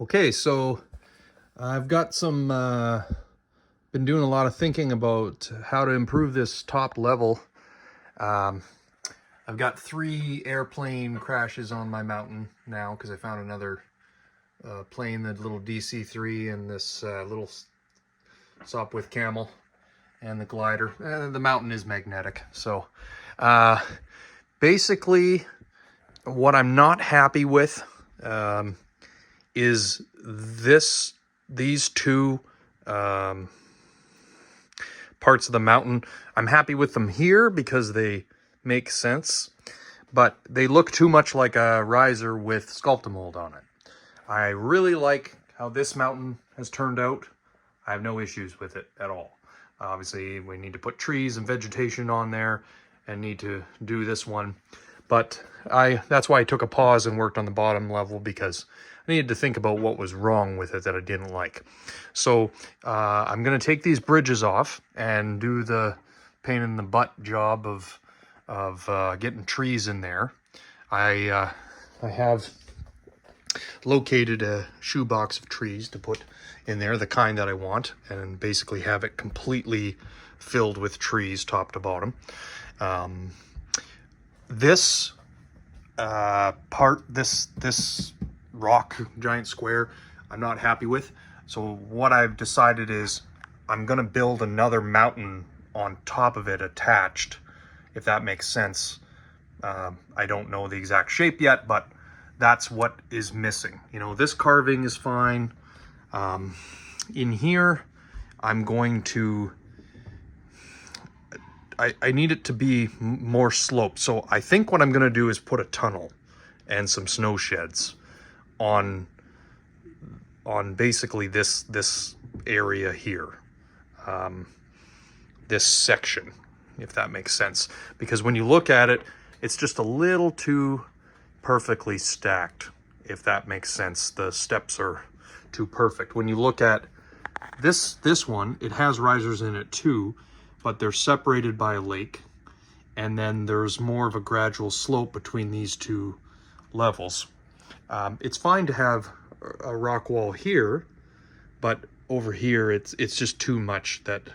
Okay, so I've got been doing a lot of thinking about how to improve this top level. Um, I've got 3 airplane crashes on my mountain now because I found another plane, the little DC-3 and this little Sopwith Camel and the glider. The mountain is magnetic. So uh, basically what I'm not happy with is these two parts of the mountain. I'm happy with them here because they make sense, but they look too much like a riser with Sculptamold on it. I really like how this mountain has turned out. I have no issues with it at all. Obviously, we need to put trees and vegetation on there and need to do this one. But that's why I took a pause and worked on the bottom level, because I needed to think about what was wrong with it that I didn't like. So I'm going to take these bridges off and do the pain in the butt job of getting trees in there. I have located a shoebox of trees to put in there, the kind that I want, and basically have it completely filled with trees top to bottom. This this rock giant square, I'm not happy with. So what I've decided is I'm going to build another mountain on top of it attached, if that makes sense. I don't know the exact shape yet, but that's what is missing. You know, this carving is fine. In here, I'm going to, I need it to be more sloped. So I think what I'm going to do is put a tunnel and some snow sheds on basically this area here, this section, if that makes sense. Because when you look at it, it's just a little too perfectly stacked, if that makes sense. The steps are too perfect. When you look at this one, it has risers in it too, but they're separated by a lake, and then there's more of a gradual slope between these two levels. It's fine to have a rock wall here, but over here it's just too much that it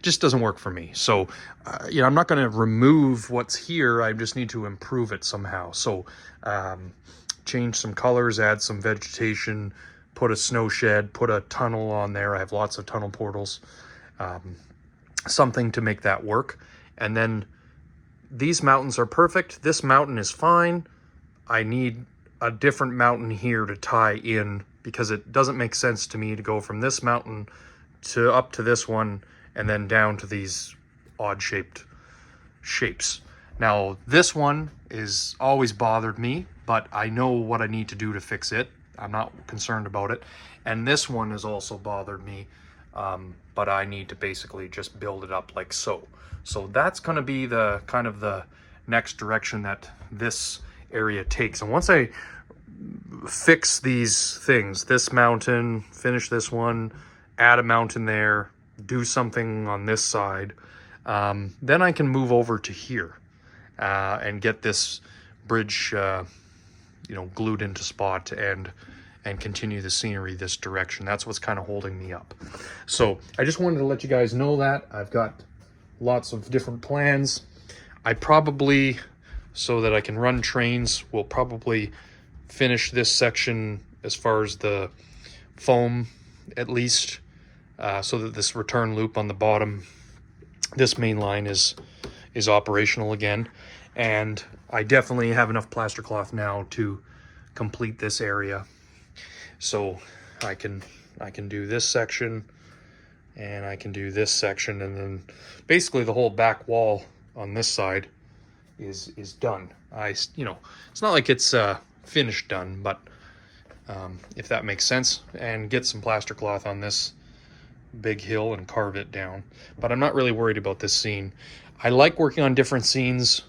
just doesn't work for me. So you know, I'm not going to remove what's here, I just need to improve it somehow. So change some colors, add some vegetation, put a snow shed, put a tunnel on there. I have lots of tunnel portals, something to make that work. And then these mountains are perfect. This mountain is fine. I need a different mountain here to tie in, because it doesn't make sense to me to go from this mountain to up to this one and then down to these odd shapes. Now, this one is always bothered me, but I know what I need to do to fix it. I'm not concerned about it. And this one has also bothered me, but I need to basically just build it up like so. So that's going to be the kind of the next direction that this area takes. And once I fix these things, this mountain, finish this one, add a mountain there, do something on this side, then I can move over to here and get this bridge you know, glued into spot and continue the scenery this direction. That's what's kind of holding me up. So I just wanted to let you guys know that I've got lots of different plans. I probably, so that I can run trains, will probably finish this section as far as the foam, at least, so that this return loop on the bottom, this main line is operational again. And I definitely have enough plaster cloth now to complete this area. So I can do this section, and I can do this section, and then basically the whole back wall on this side is done. You know, it's not like it's finished done, but if that makes sense, and get some plaster cloth on this big hill and carve it down. But I'm not really worried about this scene. I like working on different scenes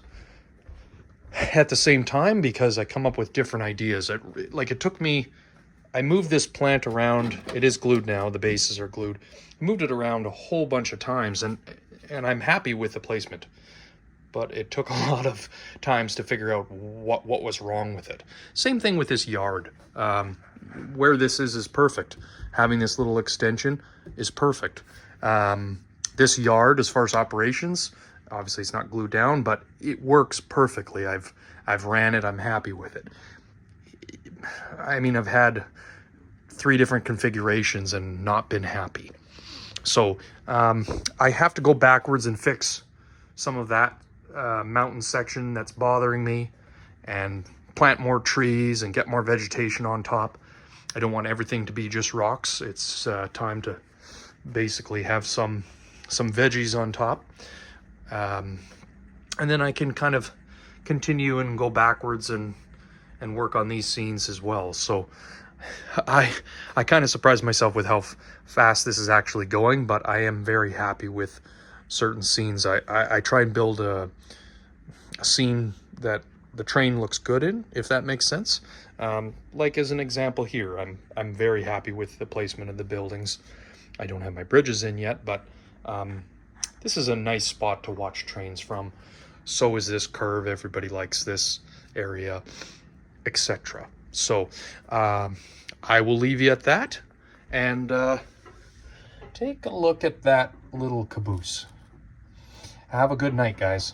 at the same time because I come up with different ideas. It took me, I moved this plant around. It is glued now, the bases are glued. I moved it around a whole bunch of times, and I'm happy with the placement, but it took a lot of times to figure out what was wrong with it. Same thing with this yard. where this is perfect. Having this little extension is perfect. This yard, as far as operations, obviously it's not glued down, but it works perfectly. I've ran it. I'm happy with it. I mean, I've had 3 different configurations and not been happy. So I have to go backwards and fix some of that mountain section that's bothering me, and plant more trees and get more vegetation on top. I don't want everything to be just rocks. It's time to basically have some veggies on top. And then I can kind of continue and go backwards and work on these scenes as well. So I kind of surprised myself with how fast this is actually going, but I am very happy with certain scenes. I try and build a scene that the train looks good in, if that makes sense. Like as an example here, I'm very happy with the placement of the buildings. I don't have my bridges in yet, but this is a nice spot to watch trains from. So is this curve. Everybody likes this area, etc. So I will leave you at that, and take a look at that little caboose. Have a good night, guys.